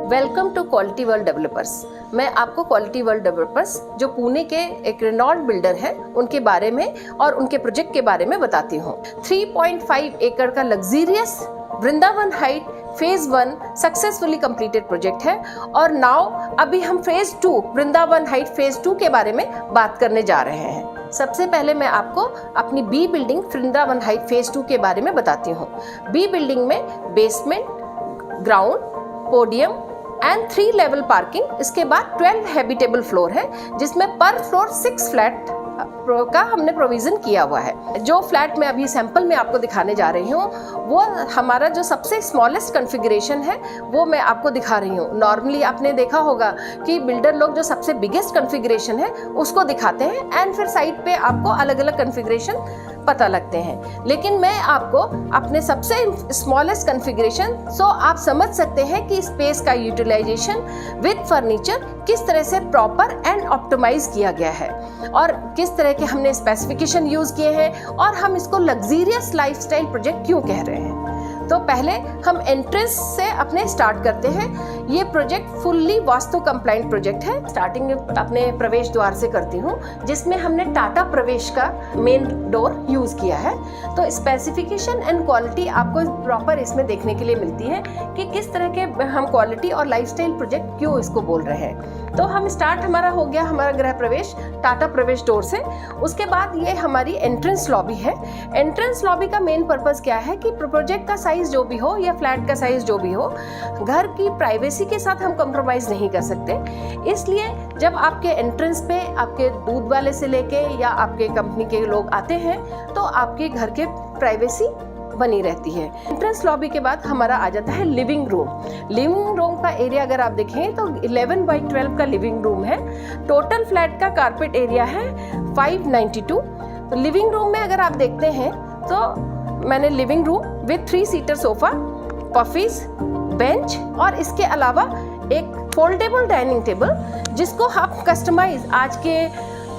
Welcome to quality world developers. मैं आपको quality world developers जो पुणे के एक रेनॉल्ड बिल्डर हैं उनके बारे में और उनके प्रोजेक्ट के बारे में बताती हूँ। 3.5 एकड़ का luxurious Vrindavan height phase 1 successfully completed project है और नाउ अभी हम फेज 2 वृंदावन हाइट फेज 2 के बारे में बात करने जा रहे हैं। सबसे पहले मैं आपको अपनी B building Vrindavan height phase 2 के बारे में बताती हूँ। बी बिल्डिंग में basement, ground, podium and 3 level parking, इसके बाद 12 हैबिटेबल फ्लोर है जिसमें पर फ्लोर 6 फ्लैट का हमने प्रोविजन किया हुआ है। जो फ्लैट मैं अभी सैंपल में आपको दिखाने जा रही हूँ वो हमारा जो सबसे स्मॉलेस्ट कॉन्फ़िगरेशन है वो मैं आपको दिखा रही हूँ। नॉर्मली आपने देखा होगा कि बिल्डर लोग जो सबसे बिगेस्ट कॉन्फ़िगरेशन है उसको दिखाते हैं एंड फिर साइड पे आपको अलग अलग कॉन्फ़िगरेशन पता लगते हैं, लेकिन मैं आपको अपने सबसे स्मॉलेस्ट कॉन्फ़िगरेशन सो आप समझ सकते हैं कि स्पेस का यूटिलाइजेशन विद फर्नीचर किस तरह से प्रॉपर एंड ऑप्टिमाइज किया गया है और किस तरह के हमने स्पेसिफिकेशन यूज किए हैं और हम इसको लग्जरियस लाइफस्टाइल प्रोजेक्ट क्यों कह रहे हैं। तो पहले हम एंट्रेंस से अपने स्टार्ट करते हैं। ये project fully vastu compliant project है। स्टार्टिंग अपने प्रवेश द्वार से करती हूँ जिसमें हमने टाटा प्रवेश का मेन डोर यूज किया है। तो स्पेसिफिकेशन एंड क्वालिटी आपको प्रॉपर इसमें देखने के लिए मिलती है कि किस तरह के हम क्वालिटी और लाइफस्टाइल प्रोजेक्ट क्यों इसको बोल रहे हैं। तो हम स्टार्ट हमारा हो गया हमारा गृह प्रवेश टाटा प्रवेश डोर से। उसके बाद ये हमारी एंट्रेंस लॉबी है। एंट्रेंस लॉबी का मेन पर्पस क्या है कि प्रोजेक्ट का साइज जो भी हो या फ्लैट का साइज जो भी हो, घर की प्राइवेसी के साथ हम कॉम्प्रोमाइज नहीं कर सकते। इसलिए जब आपके एंट्रेंस पे आपके दूध वाले से लेके या आपके कंपनी के लोग आते हैं तो आपके घर के प्राइवेसी बनी रहती है। एंट्रेंस लॉबी के बाद हमारा आ जाता है लिविंग रूम। लिविंग रूम का एरिया अगर आप देखें तो 11/12 का लिविंग रूम है। टोटल फ्लैट का कारपेट एरिया है 592। तो लिविंग रूम में अगर आप देखते हैं तो मैंने living room with 3 seater sofa, puffies, bench और इसके अलावा एक फोल्डेबल डाइनिंग टेबल जिसको आप कस्टमाइज आज के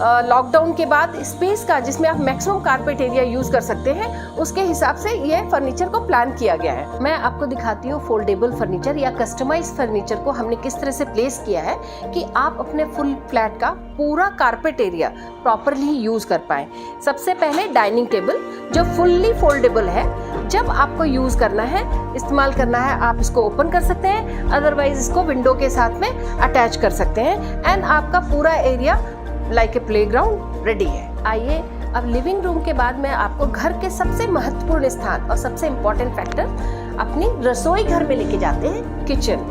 लॉकडाउन के बाद स्पेस का जिसमें आप मैक्सिमम कारपेट एरिया यूज़ कर सकते हैं उसके हिसाब से ये फर्नीचर को प्लान किया गया है। मैं आपको दिखाती हूँ फोल्डेबल फर्नीचर या कस्टमाइज फर्नीचर को हमने किस तरह से प्लेस किया है कि आप अपने फुल फ्लैट का पूरा कारपेट एरिया प्रॉपरली यूज़ कर पाएँ। सबसे पहले डाइनिंग टेबल जो फुल्ली फोल्डेबल है, जब आपको यूज़ करना है, इस्तेमाल करना है, आप इसको ओपन कर सकते हैं, अदरवाइज इसको विंडो के साथ में अटैच कर सकते हैं एंड आपका पूरा area like a playground ready है। आइए अब लिविंग रूम के बाद मैं आपको घर के सबसे महत्वपूर्ण स्थान और सबसे इम्पोर्टेंट फैक्टर अपनी रसोई घर में लेके जाते हैं, किचन,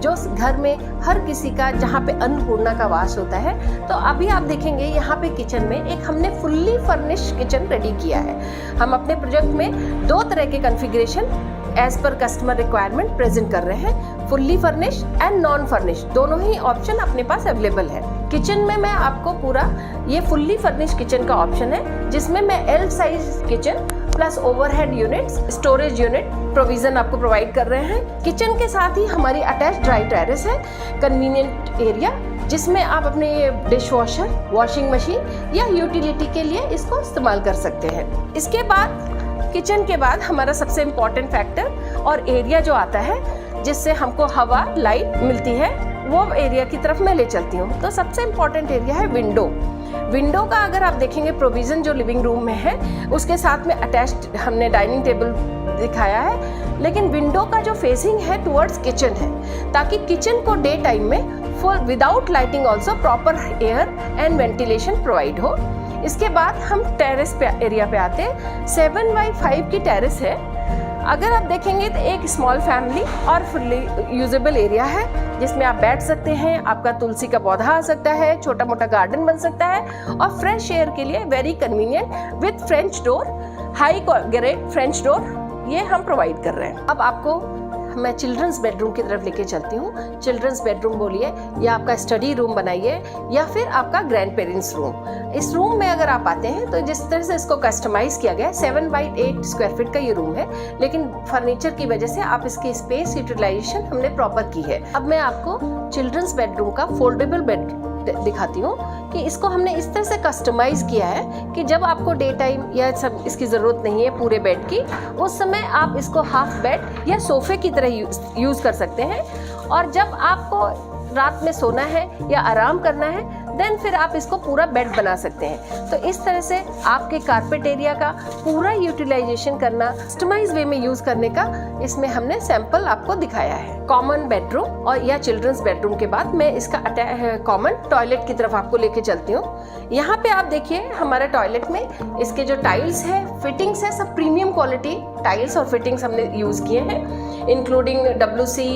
जो घर में हर किसी का जहाँ पे अन्नपूर्णा का वास होता है। तो अभी आप देखेंगे यहाँ पे किचन में एक हमने फुल्ली फर्निश्ड किचन रेडी किया है। हम अपने प्रोजेक्ट में 2 तरह के configuration as per customer requirement present कर रहे हैं, fully furnished and non furnished, दोनों ही ऑप्शन अपने पास अवेलेबल है। किचन में मैं आपको पूरा ये फुल्ली फर्निश्ड किचन का ऑप्शन है जिसमें मैं L size kitchen plus overhead units, storage unit provision आपको प्रोवाइड कर रहे हैं। किचन के साथ ही हमारी अटैच ड्राई टेरेस है, कन्वीनियंट एरिया जिसमें आप अपने डिश वॉशर, वॉशिंग मशीन या यूटिलिटी के लिए इसको इस्तेमाल कर सकते हैं। इसके बाद किचन के बाद हमारा सबसे इम्पॉर्टेंट फैक्टर और एरिया जो आता है जिससे हमको हवा, लाइट मिलती है, वो एरिया की तरफ मैं ले चलती हूँ। तो सबसे इम्पॉर्टेंट एरिया है विंडो। विंडो का अगर आप देखेंगे प्रोविज़न जो लिविंग रूम में है उसके साथ में अटैच्ड हमने डाइनिंग टेबल दिखाया है, लेकिन विंडो का जो फेसिंग है टुवर्ड्स किचन है ताकि किचन को डे टाइम में full without lighting also proper air and ventilation provide हो। इसके बाद हम टेरेस पे एरिया पे आते हैं। 7/5 की टेरेस है। अगर आप देखेंगे तो एक स्मॉल फैमिली और फुल्ली यूजेबल एरिया है जिसमें आप बैठ सकते हैं, आपका तुलसी का पौधा आ सकता है, छोटा मोटा गार्डन बन सकता है और फ्रेश एयर के लिए very convenient with French door, high grade French door ये हम प्रोवाइड कर रहे हैं। अब आपको मैं चिल्ड्रंस बेडरूम की तरफ लेके चलती हूँ। चिल्ड्रंस बेडरूम बोलिए या आपका स्टडी रूम बनाइए या फिर आपका ग्रैंड पेरेंट्स रूम। इस रूम में अगर आप आते हैं तो जिस तरह से इसको कस्टमाइज किया गया है, 7/8 स्क्वायर फीट का ये रूम है, लेकिन फर्नीचर की वजह से आप इसकी स्पेस यूटिलाइजेशन हमने प्रॉपर की है। अब मैं आपको चिल्ड्रंस बेडरूम का फोल्डेबल बेड दिखाती हूँ कि इसको हमने इस तरह से कस्टमाइज किया है कि जब आपको डे टाइम या सब इसकी ज़रूरत नहीं है पूरे बेड की, उस समय आप इसको हाफ बेड या सोफे की तरह यूज़ कर सकते हैं और जब आपको रात में सोना है या आराम करना है देन फिर आप इसको पूरा बेड बना सकते हैं। तो इस तरह से आपके कारपेट एरिया का पूरा यूटिलाइजेशन करना, कस्टमाइज वे में यूज करने का इसमें हमने सैंपल आपको दिखाया है। कॉमन बेडरूम और या चिल्ड्रंस बेडरूम के बाद मैं इसका कॉमन टॉयलेट की तरफ आपको लेके चलती हूँ। यहाँ पे आप देखिए हमारे टॉयलेट में इसके जो टाइल्स है, फिटिंग्स है, सब प्रीमियम क्वालिटी टाइल्स और फिटिंग्स हमने यूज किए हैं, including WC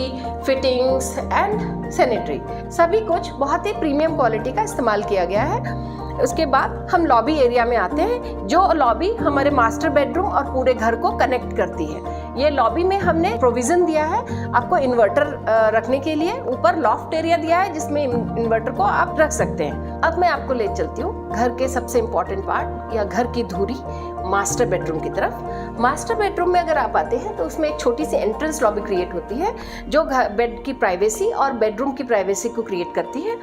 fittings and sanitary, सभी कुछ बहुत ही प्रीमियम क्वालिटी का इस्तेमाल किया गया है। उसके बाद हम लॉबी एरिया में आते हैं, जो लॉबी हमारे मास्टर बेडरूम और पूरे घर को कनेक्ट करती है। ये लॉबी में हमने प्रोविजन दिया है आपको इन्वर्टर रखने के लिए, ऊपर लॉफ्ट एरिया दिया है जिसमें इन्वर्टर को आप रख सकते हैं। अब मैं आपको ले चलती हूँ घर के सबसे इम्पोर्टेंट पार्ट या घर की धुरी, मास्टर बेडरूम की तरफ। मास्टर बेडरूम में अगर आप आते हैं तो उसमें एक छोटी सी एंट्रेंस लॉबी क्रिएट होती है जो बेड की प्राइवेसी और बेडरूम की प्राइवेसी को क्रिएट करती है।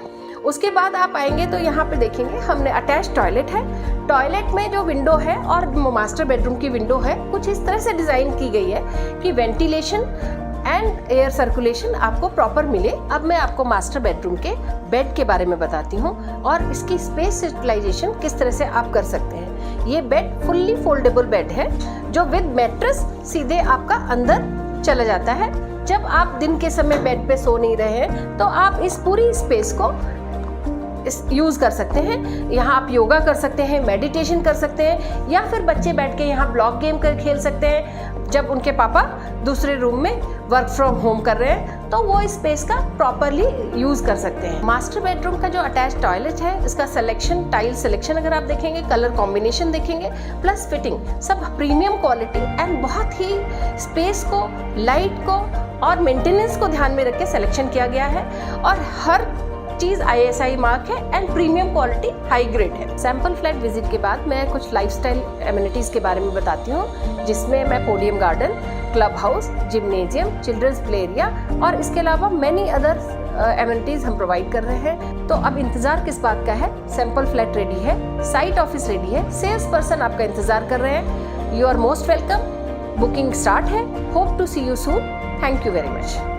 उसके बाद आप आएंगे तो यहाँ पे देखेंगे हमने अटैच टॉयलेट है। टॉयलेट में जो विंडो है और मास्टर बेडरूम की विंडो है कुछ इस तरह से डिज़ाइन की गई है कि वेंटिलेशन एंड एयर सर्कुलेशन आपको प्रॉपर मिले। अब मैं आपको मास्टर बेडरूम के बेड के बारे में बताती हूँ और इसकी स्पेस यूटिलाइजेशन किस तरह से आप कर सकते हैं। ये बेड फुल्ली फोल्डेबल बेड है जो विद मैट्रेस सीधे आपका अंदर चला जाता है। जब आप दिन के समय बेड पे सो नहीं रहे हैं तो आप इस पूरी स्पेस को यूज़ कर सकते हैं। यहाँ आप योगा कर सकते हैं, मेडिटेशन कर सकते हैं, या फिर बच्चे बैठ के यहाँ ब्लॉक गेम कर खेल सकते हैं। जब उनके पापा दूसरे रूम में वर्क फ्रॉम होम कर रहे हैं तो वो स्पेस का प्रॉपरली यूज़ कर सकते हैं। मास्टर बेडरूम का जो अटैच टॉयलेट है इसका सिलेक्शन, टाइल सिलेक्शन अगर आप देखेंगे, कलर कॉम्बिनेशन देखेंगे, प्लस फिटिंग, सब प्रीमियम क्वालिटी एंड बहुत ही स्पेस को, लाइट को और मेंटेनेंस को ध्यान में रख के सिलेक्शन किया गया है। और हर चीज़ ISI मार्क है and premium quality high grade है। सैंपल फ्लैट विजिट के बाद मैं कुछ लाइफस्टाइल एमिनिटीज़ के बारे में बताती हूँ, जिसमें मैं podium garden, club house, gymnasium, children's play area और इसके अलावा मैनी अदर एमिनिटीज़ हम प्रोवाइड कर रहे हैं। तो अब इंतज़ार किस बात का है? सैंपल फ्लैट रेडी है, साइट ऑफिस रेडी है, सेल्स पर्सन आपका इंतज़ार कर रहे हैं। You are most welcome. Booking start है। Hope to see you soon. Thank you very much.